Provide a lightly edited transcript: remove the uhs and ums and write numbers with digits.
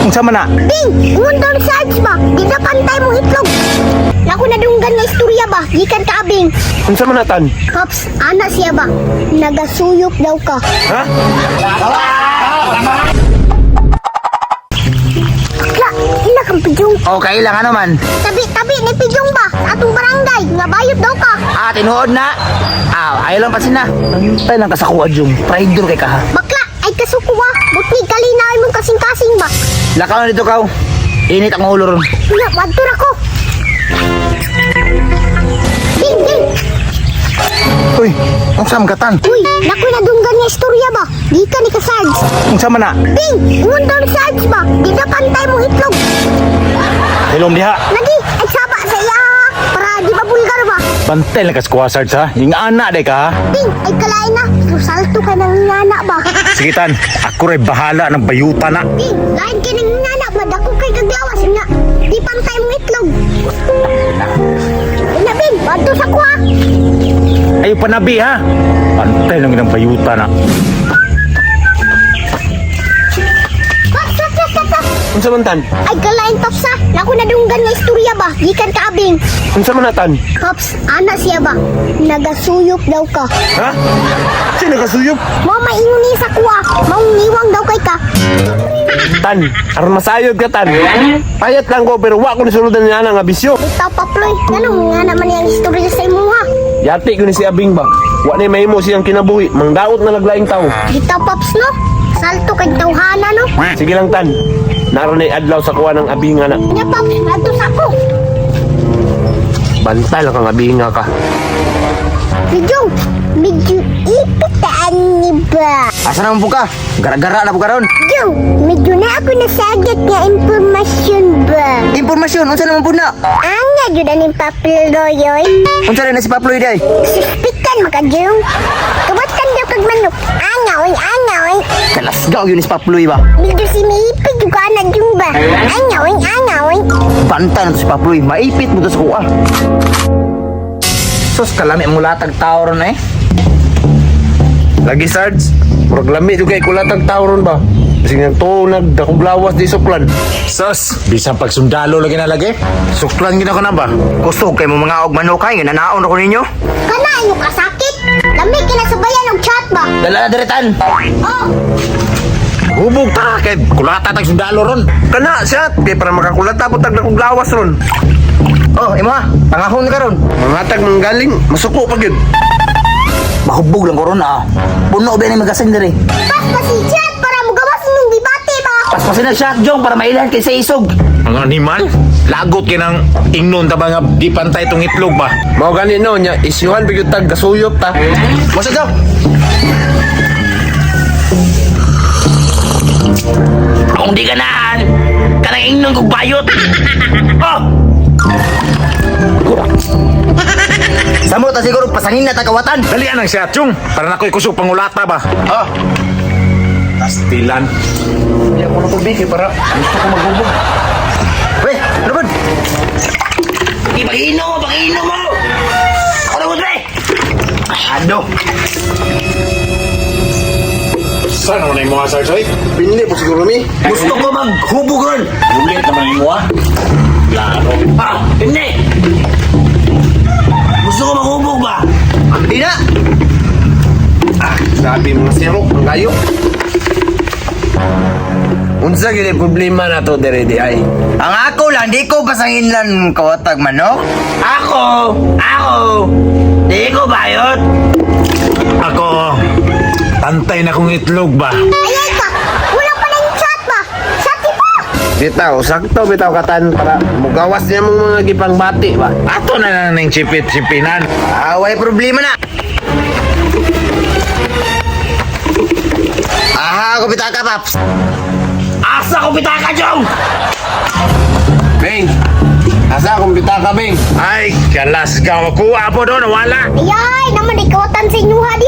Unsa man na? Bing, ingon daw ni Sarge ba? Di na pantay mong itlog. Naku na dunggan nga istorya ba? Gikan ka, Bing. Unsa man na tan? Pops, ana siya ba? Nagasuyop daw ka. Ha? Akla, ila kang pijong. Okay lang ano man. Tabi ni pijong ba? Sa atong barangay, nga bayot daw ka. Tinuod na. Ayaw lang pasin na. Antay lang ka sa kuha, Jung. Traitor kay ka ha. Bakla, ay kasukuha. Butni kalinawin mong kasing-kasing ba? Lakaw na dito kaw. Init ang ulo ron. Wala, wadto na ko. Bing. Uy, unsa man ka tan? Uy, naku na dunggan nga istorya ba? Di ka ni ka Sarge. Unsa man na? Bing, ingon daw ni Sarge ba? Di na pantay mong itlog. Hilom diha. Lagi, ay saba sa iya. Para di ba bulgar ba? Bantay lang ka sa kuha, Sarge ha. Yung anak day ka ha. Bing, ay kalain na. Susalto ka ng ngana ba? Sige tan, ako rin bahala ng bayuta na. Bing, lain ka ng ngana ba? Dako kay kaglawas nga. Di pantay mong itlog. Ina, Bing, bato sa kuha. Ayaw panabi ha. Bantay lang ng bayuta na. Wak. Unsa man tan? Ay kalain, Pops ha. Naku na dunggan nga istorya ba? Gikan ka, Bing. Unsa man na tan? Pops, ana siya ba? Nagasuyop daw ka. Ha? Sino kasuyop? Mo maingon ni sa kuha. Maungiwang daw kay ka. Tan, aron masayod ka tan. Payat lang ko pero wa ko nisuludan niya nga bisyo. Bitaw paploy. Ganun nga naman yung istorya sa imo ha. Yati ko ni si Abing ba? Wa ni mahimo siyang kinabuhi, mangdaot na laglaing tao. Bitaw Pops no? Salto kay tawhana no? Sige lang tan. Naroon ay adlaw sa kuha ng Abinga na. Nya Pops, ato sa ko. Bantay lang kang Abinga ka. Medyo ipitaan ni ba? Asa naman po ka? Gara-gara na po ka ron. Medyo na ako nasagat nga impormasyon ba? Impormasyon, unsa naman po na? Anga jud aning paployoy. Unsa rin na si Paploy day? Suspikan maka Jung. Kabatan daw kag manok. Angaw. Kalasgaw yun ni si Paploy ba? Medyo si Mipi juga na Jung ba? Angaw. Bantay na to si Paploy. Maipit mo to sa kuha. Sus, kalami mo latag tao ron eh. Lagi Sarge, murag lami juga ikulatag tawron ba? Kasi nga to nagdakublawas di suklan. Sus, bisang pagsundalo lagi na lagi. Suklan gina ko na ba? Kusog kay mo mga og manukay. Nga nanaon ako ninyo. Kana inyo kasakit? Lami kinasabayan og chat ba? Dala na diretan. Oh, Hubog ta kay kulata tag sundalo ron. Kana siya, kay para makakulata po tag nakublawas ron. Oh, imo ha. Pangahon ka ron. Mga tag manggaling, masuko pa gyud. Mahubog lang ko ron ah. Puno ba ni magasing diri? pas pa si chat para mo gawas ng debate ba? Paspasin na siya, Jong, para mailan kay sa isog. Ang animal, lagot kinang ingnon ta ba nga di pantay tong itlog ba? Mao gani no nya isyuhan bigyud tag gasuyop ta. Masa daw? Kung di ganaan, kanang ingnon kong bayot. Oh! Samot na siguro pasangin na tagawatan. Dalian ang siya, Chung, para nakoy kusog pangulata ba? Oh! Pastilan. Hindi ako na tubig para gusto ko maghubog. Weh, ano ba? Ipag-inom mo! Ano ba, Dre? Ano? Saan naman yung mga sarsay? Pinili po siguro mi. Gusto ko maghubog ron! Ulit naman yung mga. Laro. Hindi! Gusto ko maghubog ba? Hindi na! Sabi mga sirok, ang gayo. Unsa gini problema na to dere di ay? Ang ako lang, di ko pasangin lang kawatag manok. Ako! Di ko bayot. Ako, pantay na kong itlog ba? Ayay ka, wala pa na yung chat ba? Sati pa! Bitaw, sakto bitaw katan para mugawas niya mong mga gipang bati ba? Ato na lang ng chipit-chipinan. Away problema na. Aha, ako bitaka, Paps. Asa ko bitaka, Jong? Bing! Asa akong bitaka, Bing? Ay, kalas ka. Makuha po doon, wala. Ayay, naman ikawatan sa inyuhan